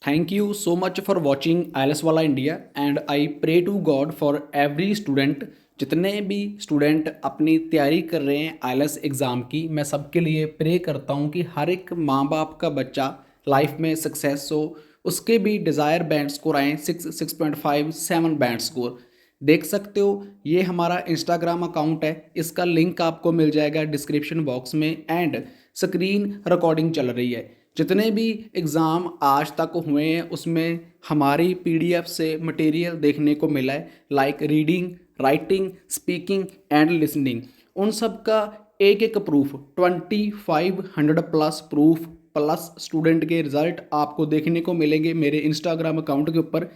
Thank you so much for watching Eyelets वाला India and I pray to God for every student. जितने भी student अपनी तैयारी कर रहे हैं आईएलएस एग्ज़ाम की, मैं सबके लिए प्रे करता हूँ कि हर एक माँ बाप का बच्चा लाइफ में सक्सेस हो, उसके भी डिज़ायर बैंड स्कोर आएँ 6.5 7 बैंड स्कोर। देख सकते हो ये हमारा इंस्टाग्राम अकाउंट है, इसका लिंक आपको मिल जाएगा डिस्क्रिप्शन बॉक्स में एंड स्क्रीन रिकॉर्डिंग चल रही है। जितने भी एग्ज़ाम आज तक हुए हैं उसमें हमारी पीडीएफ से मटेरियल देखने को मिला है, like reading, writing, speaking and listening. उन सब का एक एक proof 2500 plus proof plus student के रिज़ल्ट आपको देखने को मिलेंगे मेरे इंस्टाग्राम अकाउंट के ऊपर।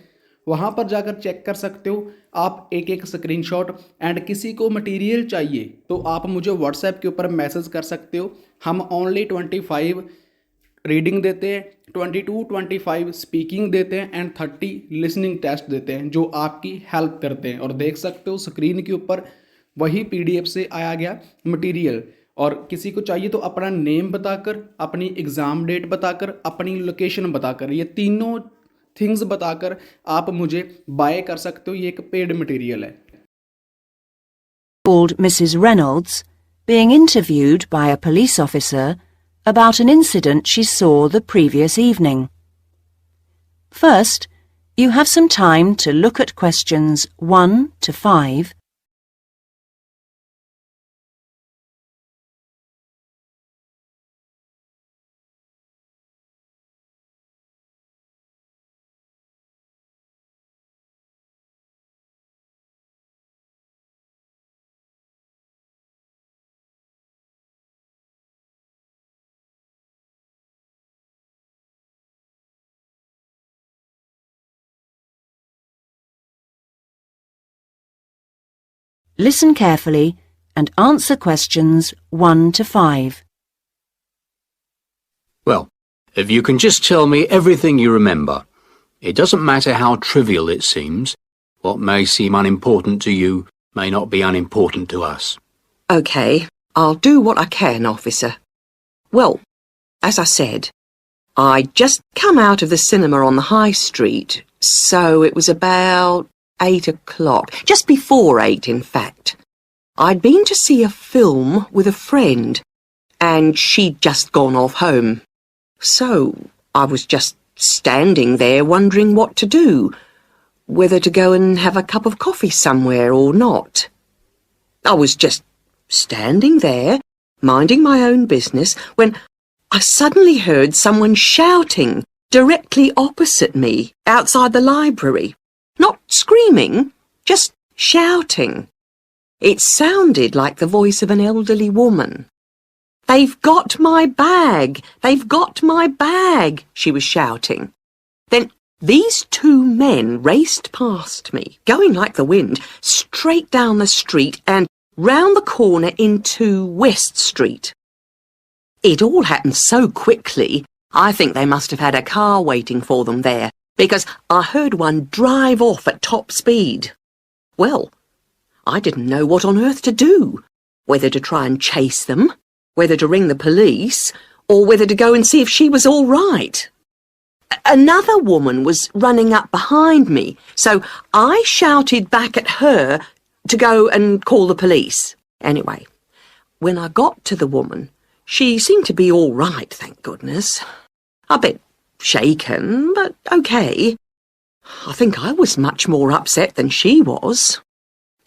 वहाँ पर जाकर चेक कर सकते हो आप एक एक स्क्रीनशॉट। एंड किसी को मटेरियल चाहिए तो आप मुझे व्हाट्सएप के ऊपर मैसेज कर सकते हो। हम ओनली 25 रीडिंग देते हैं, 22-25 स्पीकिंग देते हैं एंड 30 लिसनिंग टेस्ट देते हैं जो आपकी हेल्प करते हैं। और देख सकते हो स्क्रीन के ऊपर वही पीडीएफ से आया गया मटेरियल। और किसी को चाहिए तो अपना नेम बताकर, अपनी एग्ज़ाम डेट बताकर, अपनी लोकेशन बताकर, ये तीनों थिंग्स बताकर आप मुझे बाय कर सकते हो। ये एक पेड मटेरियल है। Called Mrs. Reynolds, being interviewed by a police officer about an incident she saw the previous evening. First, you have some time to look at questions 1 to 5. Listen carefully and answer questions 1 to 5. Well, if you can just tell me everything you remember. It doesn't matter how trivial it seems. What may seem unimportant to you may not be unimportant to us. OK, I'll do what I can, officer. Well, as I said, I'd just come out of the cinema on the high street, so it was about 8 o'clock, just before 8 in fact. I'd been to see a film with a friend, and she'd just gone off home. So I was just standing there wondering what to do, whether to go and have a cup of coffee somewhere or not. I was just standing there, minding my own business, when I suddenly heard someone shouting directly opposite me outside the library. Not screaming, just shouting. It sounded like the voice of an elderly woman. "They've got my bag! They've got my bag!" she was shouting. Then these two men raced past me, going like the wind, straight down the street and round the corner into West Street. It all happened so quickly, I think they must have had a car waiting for them there, because I heard one drive off at top speed. Well, I didn't know what on earth to do, whether to try and chase them, whether to ring the police, or whether to go and see if she was all right. Another woman was running up behind me, so I shouted back at her to go and call the police. Anyway, when I got to the woman, she seemed to be all right, thank goodness. A bit shaken, but OK. I think I was much more upset than she was.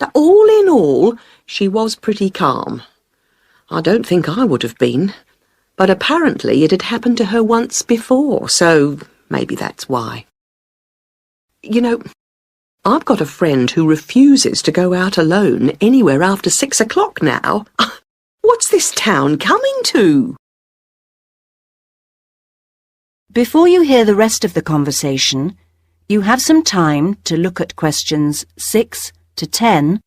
But all in all, she was pretty calm. I don't think I would have been, but apparently it had happened to her once before, so maybe that's why. You know, I've got a friend who refuses to go out alone anywhere after 6 o'clock now. What's this town coming to? Before you hear the rest of the conversation, you have some time to look at questions 6 to 10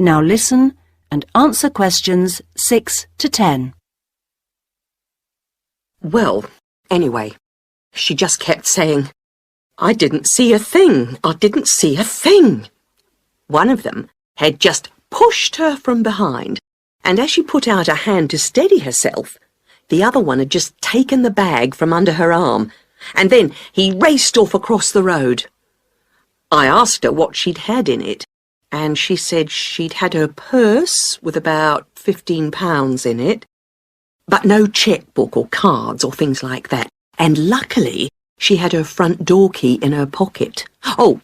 Now listen and answer questions 6 to 10. Well, anyway, she just kept saying, "I didn't see a thing. I didn't see a thing." One of them had just pushed her from behind, and as she put out a hand to steady herself, the other one had just taken the bag from under her arm, and then he raced off across the road. I asked her what she'd had in it, and she said she'd had her purse with about £15 in it, but no chequebook or cards or things like that, and luckily she had her front door key in her pocket. Oh,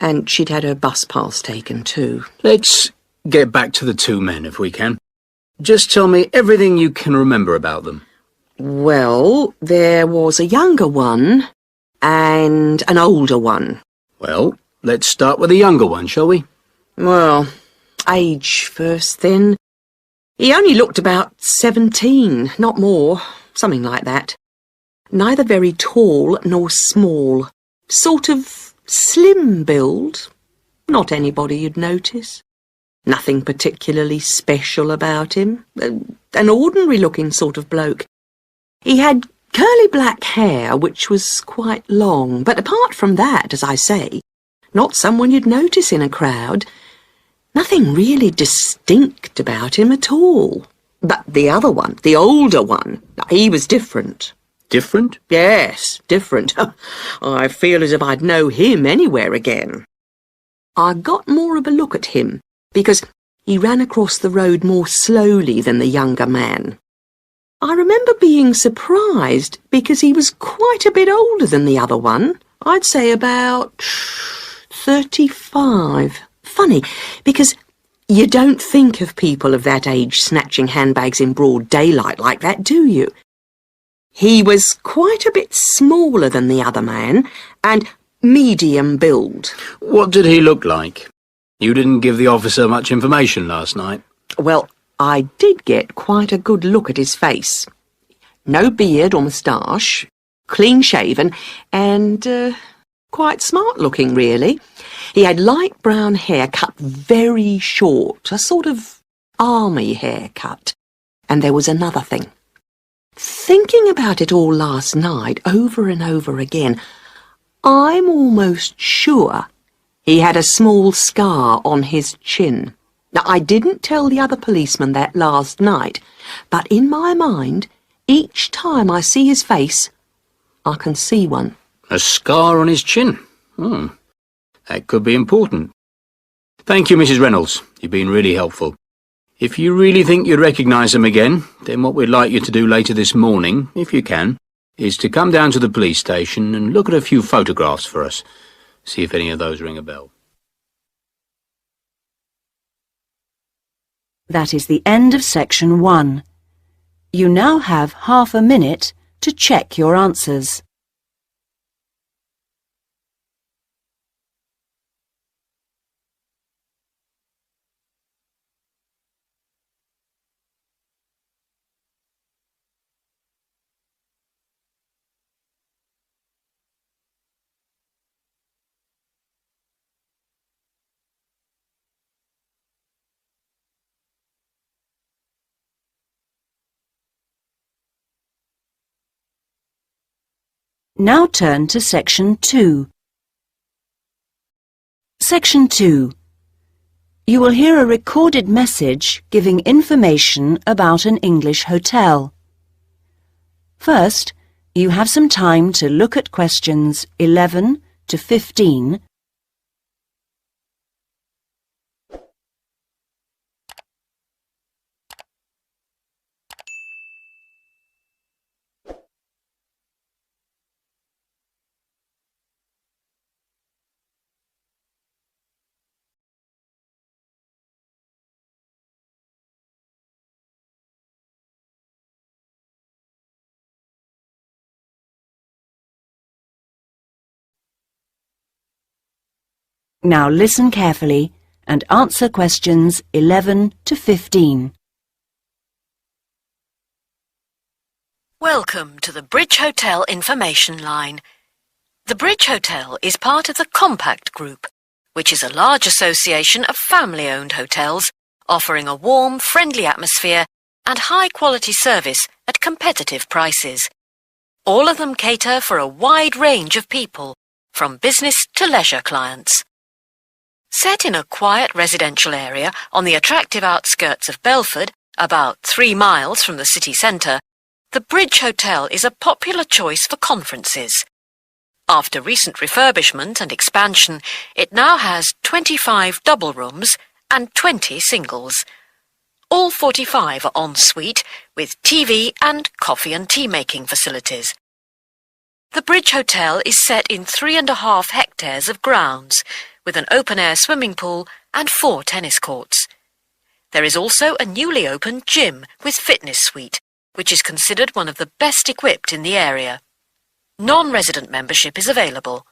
and she'd had her bus pass taken too. Let's get back to the two men, if we can. Just tell me everything you can remember about them. Well, there was a younger one and an older one. Well, let's start with the younger one, shall we? Well, age first then. He only looked about 17, not more, something like that. Neither very tall nor small. Sort of slim build. Not anybody you'd notice. Nothing particularly special about him. An ordinary-looking sort of bloke. He had curly black hair, which was quite long, but apart from that, as I say, not someone you'd notice in a crowd. Nothing really distinct about him at all. But the other one, the older one, he was different. Different? Yes, different. I feel as if I'd know him anywhere again. I got more of a look at him, because he ran across the road more slowly than the younger man. I remember being surprised because he was quite a bit older than the other one. I'd say about 35. Funny, because you don't think of people of that age snatching handbags in broad daylight like that, do you? He was quite a bit smaller than the other man, and medium build. What did he look like? You didn't give the officer much information last night. Well, I did get quite a good look at his face. No beard or moustache, clean-shaven, and quite smart-looking, really. He had light brown hair cut very short, a sort of army haircut. And there was another thing. Thinking about it all last night, over and over again, I'm almost sure he had a small scar on his chin. Now, I didn't tell the other policeman that last night, but in my mind, each time I see his face, I can see one. A scar on his chin? That could be important. Thank you, Mrs. Reynolds. You've been really helpful. If you really think you'd recognise him again, then what we'd like you to do later this morning, if you can, is to come down to the police station and look at a few photographs for us. See if any of those ring a bell. That is the end of section 1. You now have half a minute to check your answers. Now turn to section 2. Section 2. You will hear a recorded message giving information about an English hotel. First, you have some time to look at questions 11 to 15. Now listen carefully and answer questions 11 to 15. Welcome to the Bridge Hotel Information Line. The Bridge Hotel is part of the Compact Group, which is a large association of family-owned hotels offering a warm, friendly atmosphere and high-quality service at competitive prices. All of them cater for a wide range of people, from business to leisure clients. Set in a quiet residential area on the attractive outskirts of Belford, about 3 miles from the city centre, the Bridge Hotel is a popular choice for conferences. After recent refurbishment and expansion, it now has 25 double rooms and 20 singles. All 45 are en suite with TV and coffee and tea making facilities. The Bridge Hotel is set in 3.5 hectares of grounds, with an open-air swimming pool and 4 tennis courts. There is also a newly opened gym with fitness suite, which is considered one of the best equipped in the area. Non-resident membership is available.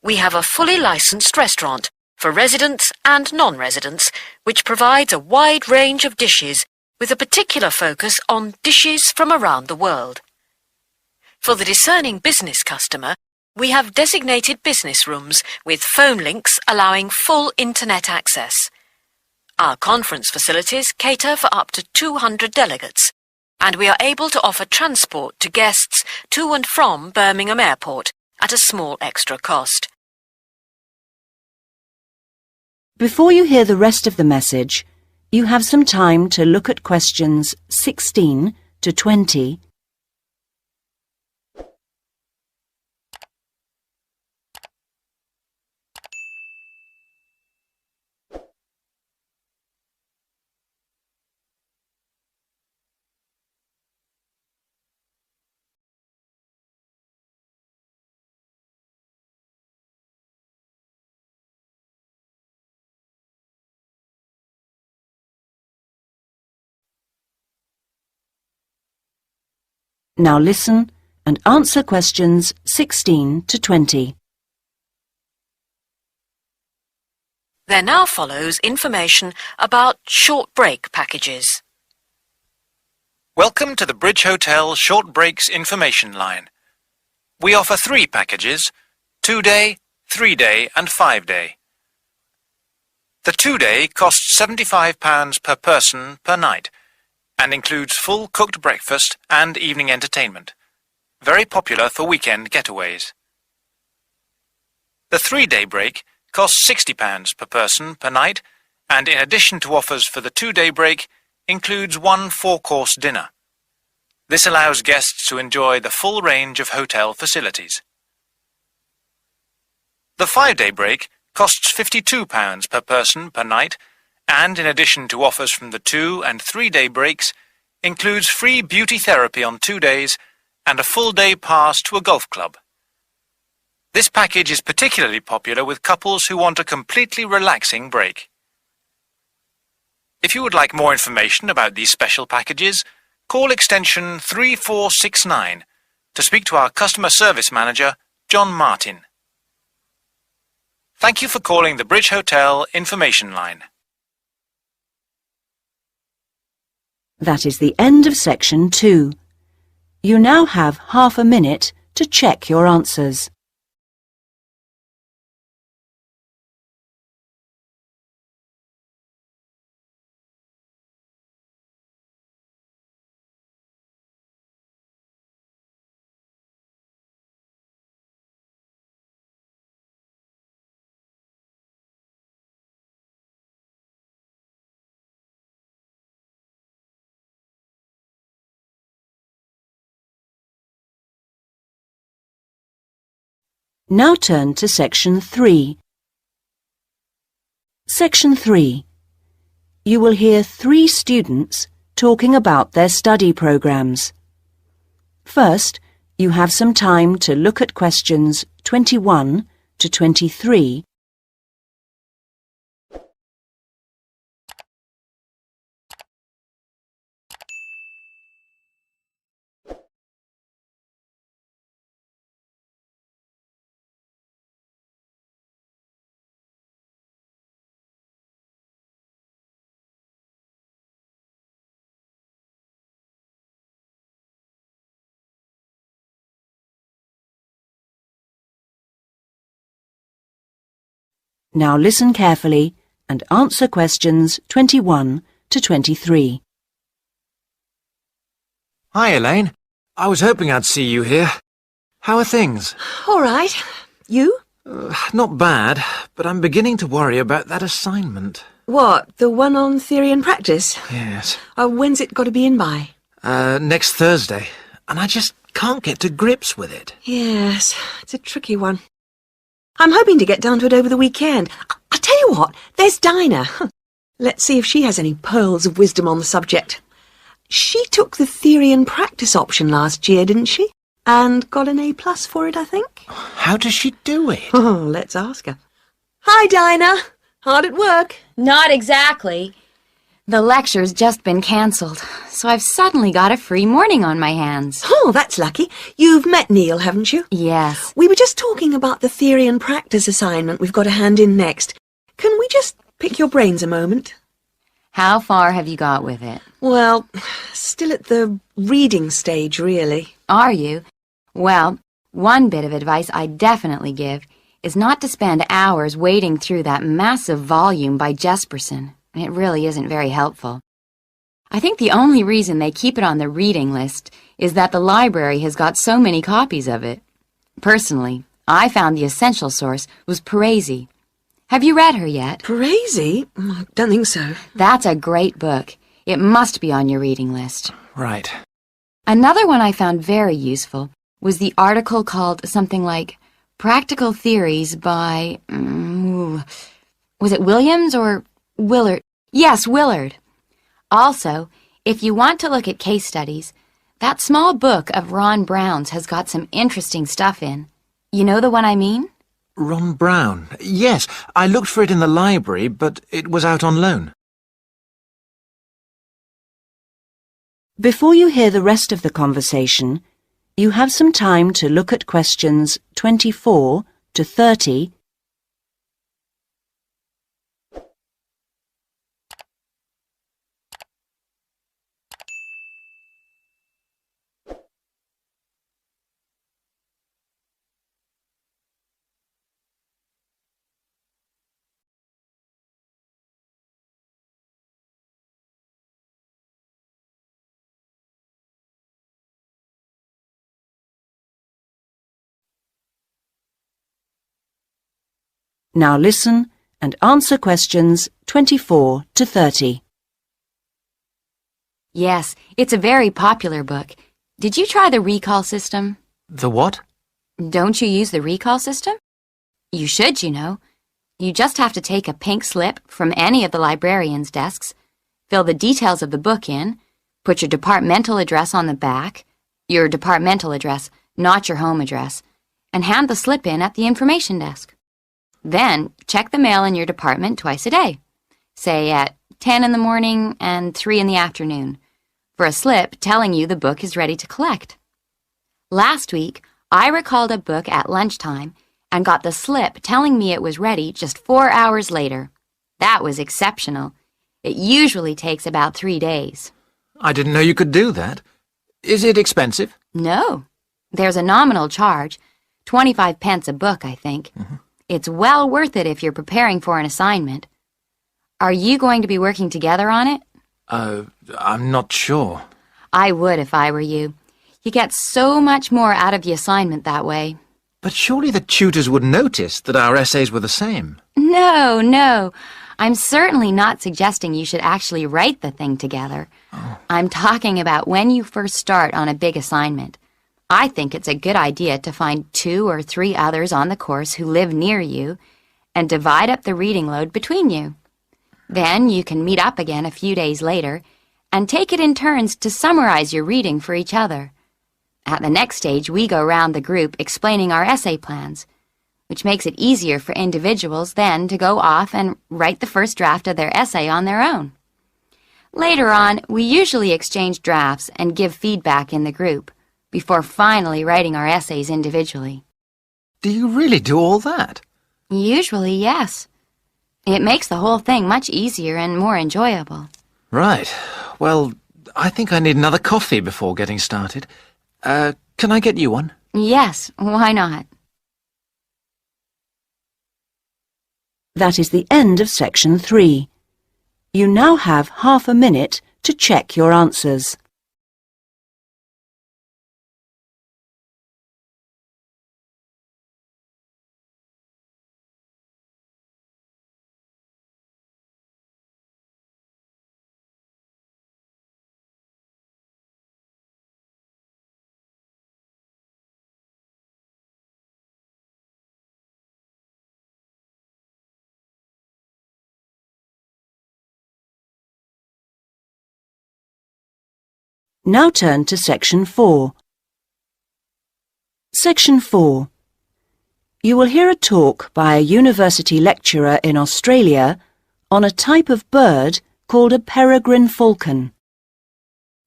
We have a fully licensed restaurant for residents and non-residents, which provides a wide range of dishes with a particular focus on dishes from around the world. For the discerning business customer, we have designated business rooms with phone links allowing full internet access. Our conference facilities cater for up to 200 delegates, and we are able to offer transport to guests to and from Birmingham Airport at a small extra cost. Before you hear the rest of the message, you have some time to look at questions 16 to 20. Now listen and answer questions 16 to 20. There now follows information about short break packages. Welcome to the Bridge Hotel Short Breaks information line. We offer 3 packages: 2-day, 3-day and 5-day. The 2-day costs £75 per person per night and includes full cooked breakfast and evening entertainment. Very popular for weekend getaways. The 3-day break costs £60 per person per night and, in addition to offers for the 2-day break, includes 1 4-course dinner. This allows guests to enjoy the full range of hotel facilities. The 5-day break costs £52 per person per night and, in addition to offers from the 2- and 3-day breaks, includes free beauty therapy on 2 days and a full-day pass to a golf club. This package is particularly popular with couples who want a completely relaxing break. If you would like more information about these special packages, call extension 3469 to speak to our customer service manager, John Martin. Thank you for calling the Bridge Hotel information line. That is the end of section 2. You now have half a minute to check your answers. Now turn to section 3. Section 3. You will hear 3 students talking about their study programs. First, you have some time to look at questions 21 to 23. Now listen carefully and answer questions 21 to 23. Hi, Elaine. I was hoping I'd see you here. How are things? All right. You? Not bad, but I'm beginning to worry about that assignment. What, the one on theory and practice? Yes. When's it got to be in by? Next Thursday. And I just can't get to grips with it. Yes, it's a tricky one. I'm hoping to get down to it over the weekend. I'll tell you what, there's Dinah. Let's see if she has any pearls of wisdom on the subject. She took the theory and practice option last year, didn't she? And got an A+ for it, I think. How does she do it? Oh, let's ask her. Hi, Dinah. Hard at work? Not exactly. The lecture's just been cancelled, so I've suddenly got a free morning on my hands. Oh, that's lucky. You've met Neil, haven't you? Yes. We were just talking about the theory and practice assignment we've got to hand in next. Can we just pick your brains a moment? How far have you got with it? Well, still at the reading stage, really. Are you? Well, one bit of advice I definitely give is not to spend hours wading through that massive volume by Jesperson. It really isn't very helpful. I think the only reason they keep it on the reading list is that the library has got so many copies of it. Personally, I found the essential source was Peregrine. Have you read her yet? Crazy? I don't think so. That's a great book. It must be on your reading list. Right. Another one I found very useful was the article called something like Practical Theories by... was it Williams or Willard? Yes, Willard. Also, if you want to look at case studies, that small book of Ron Brown's has got some interesting stuff in. You know the one I mean? Ron Brown. Yes, I looked for it in the library, but it was out on loan. Before you hear the rest of the conversation, you have some time to look at questions 24 to 30. Now listen and answer questions 24 to 30. Yes, it's a very popular book. Did you try the recall system? The what? Don't you use the recall system? You should, you know. You just have to take a pink slip from any of the librarian's desks, fill the details of the book in, put your departmental address on the back, your departmental address, not your home address, and hand the slip in at the information desk. Then, check the mail in your department twice a day, say at 10 in the morning and 3 in the afternoon, for a slip telling you the book is ready to collect. Last week, I recalled a book at lunchtime and got the slip telling me it was ready just 4 hours later. That was exceptional. It usually takes about 3 days. I didn't know you could do that. Is it expensive? No. There's a nominal charge, 25 pence a book, I think. It's well worth it if you're preparing for an assignment. Are you going to be working together on it? I'm not sure. I would if I were you. You get so much more out of the assignment that way. But surely the tutors would notice that our essays were the same. No. I'm certainly not suggesting you should actually write the thing together. I'm talking about when you first start on a big assignment. I think it's a good idea to find 2 or 3 others on the course who live near you and divide up the reading load between you. Then you can meet up again a few days later and take it in turns to summarize your reading for each other. At the next stage, we go round the group explaining our essay plans, which makes it easier for individuals then to go off and write the first draft of their essay on their own. Later on, we usually exchange drafts and give feedback in the group before finally writing our essays individually. Do you really do all that? Usually, yes. It makes the whole thing much easier and more enjoyable. Right. Well, I think I need another coffee before getting started. Can I get you one? Yes, why not? That is the end of section 3. You now have half a minute to check your answers. Now turn to section 4. Section 4. You will hear a talk by a university lecturer in Australia on a type of bird called a peregrine falcon.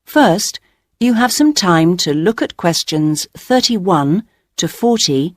First, you have some time to look at questions 31 to 40.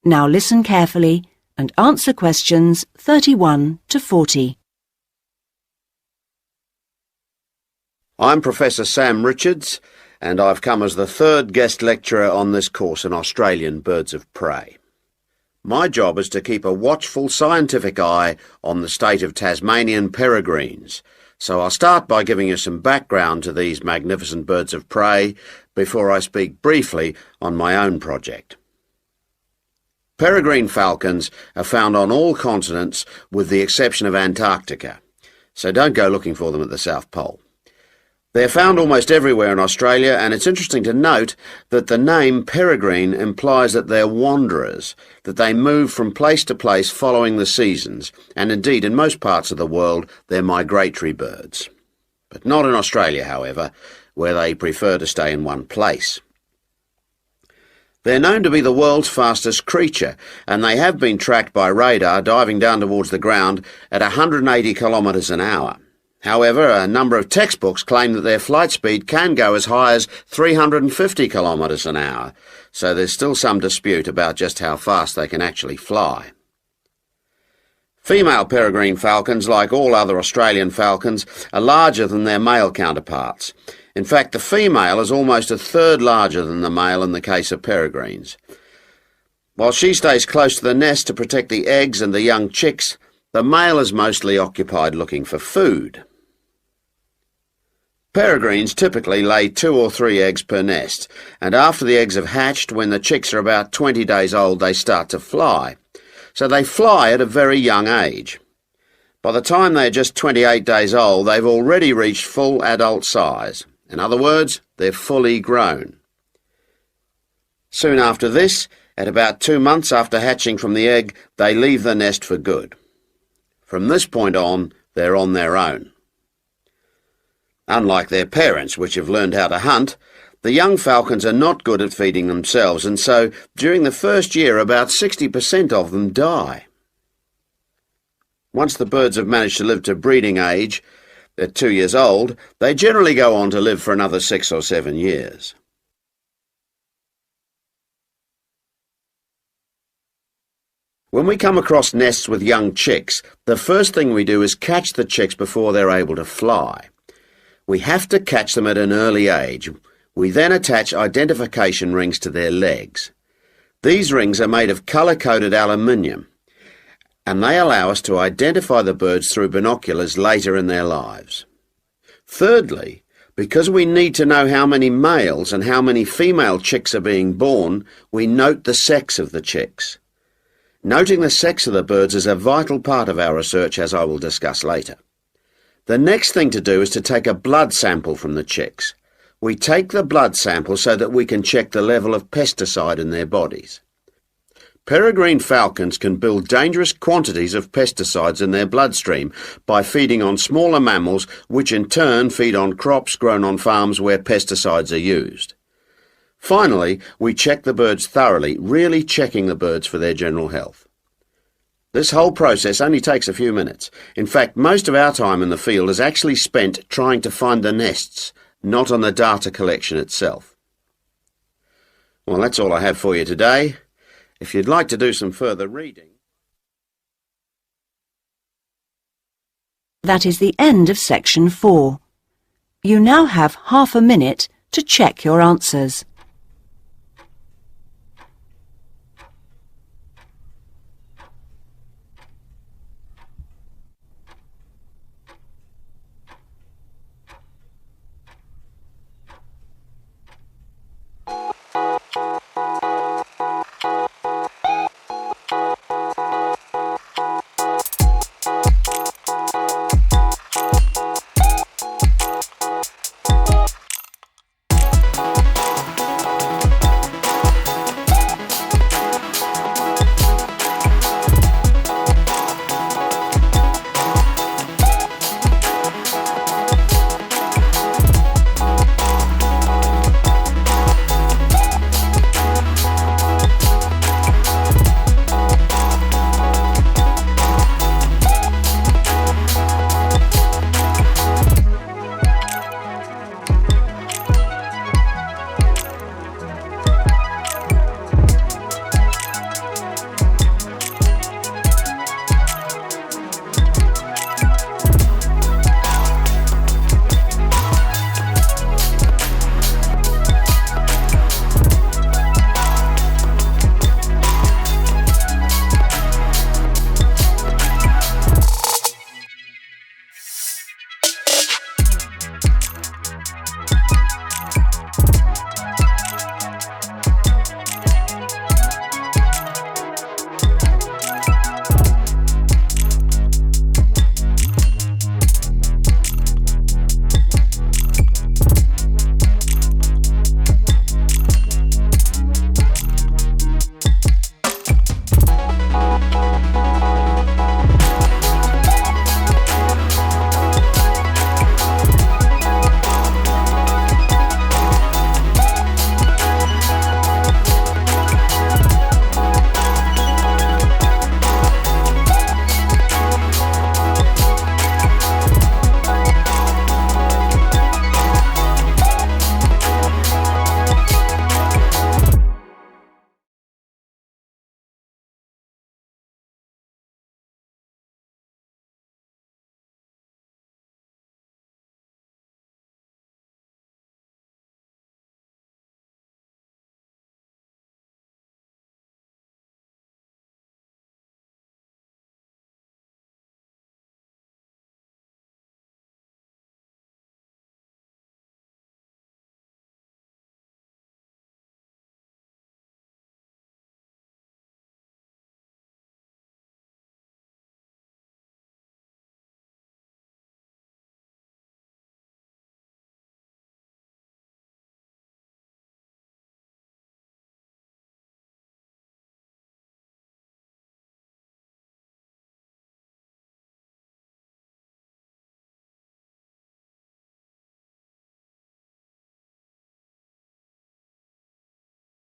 Now listen carefully and answer questions 31 to 40. I'm Professor Sam Richards, and I've come as the third guest lecturer on this course in Australian birds of prey. My job is to keep a watchful scientific eye on the state of Tasmanian peregrines, so I'll start by giving you some background to these magnificent birds of prey before I speak briefly on my own project. Peregrine falcons are found on all continents with the exception of Antarctica, so don't go looking for them at the South Pole. They're found almost everywhere in Australia, and it's interesting to note that the name peregrine implies that they're wanderers, that they move from place to place following the seasons, and indeed in most parts of the world they're migratory birds. But not in Australia, however, where they prefer to stay in one place. They're known to be the world's fastest creature, and they have been tracked by radar diving down towards the ground at 180 kilometres an hour. However, a number of textbooks claim that their flight speed can go as high as 350 kilometres an hour, so there's still some dispute about just how fast they can actually fly. Female peregrine falcons, like all other Australian falcons, are larger than their male counterparts. In fact, the female is almost a third larger than the male in the case of peregrines. While she stays close to the nest to protect the eggs and the young chicks, the male is mostly occupied looking for food. Peregrines typically lay 2 or 3 eggs per nest, and after the eggs have hatched, when the chicks are about 20 days old, they start to fly. So they fly at a very young age. By the time they're just 28 days old, they've already reached full adult size. In other words, they're fully grown. Soon after this, at about 2 months after hatching from the egg, they leave the nest for good. From this point on, they're on their own. Unlike their parents, which have learned how to hunt, the young falcons are not good at feeding themselves, and so during the first year about 60% of them die. Once the birds have managed to live to breeding age, at 2 years old, they generally go on to live for another 6 or 7 years. When we come across nests with young chicks, the first thing we do is catch the chicks before they're able to fly. We have to catch them at an early age. We then attach identification rings to their legs. These rings are made of colour-coded aluminium, and they allow us to identify the birds through binoculars later in their lives. Thirdly, because we need to know how many males and how many female chicks are being born, we note the sex of the chicks. Noting the sex of the birds is a vital part of our research, as I will discuss later. The next thing to do is to take a blood sample from the chicks. We take the blood sample so that we can check the level of pesticide in their bodies. Peregrine falcons can build dangerous quantities of pesticides in their bloodstream by feeding on smaller mammals, which in turn feed on crops grown on farms where pesticides are used. Finally, we check the birds thoroughly, really checking the birds for their general health. This whole process only takes a few minutes. In fact, most of our time in the field is actually spent trying to find the nests, not on the data collection itself. Well, that's all I have for you today. If you'd like to do some further reading... That is the end of section 4. You now have half a minute to check your answers.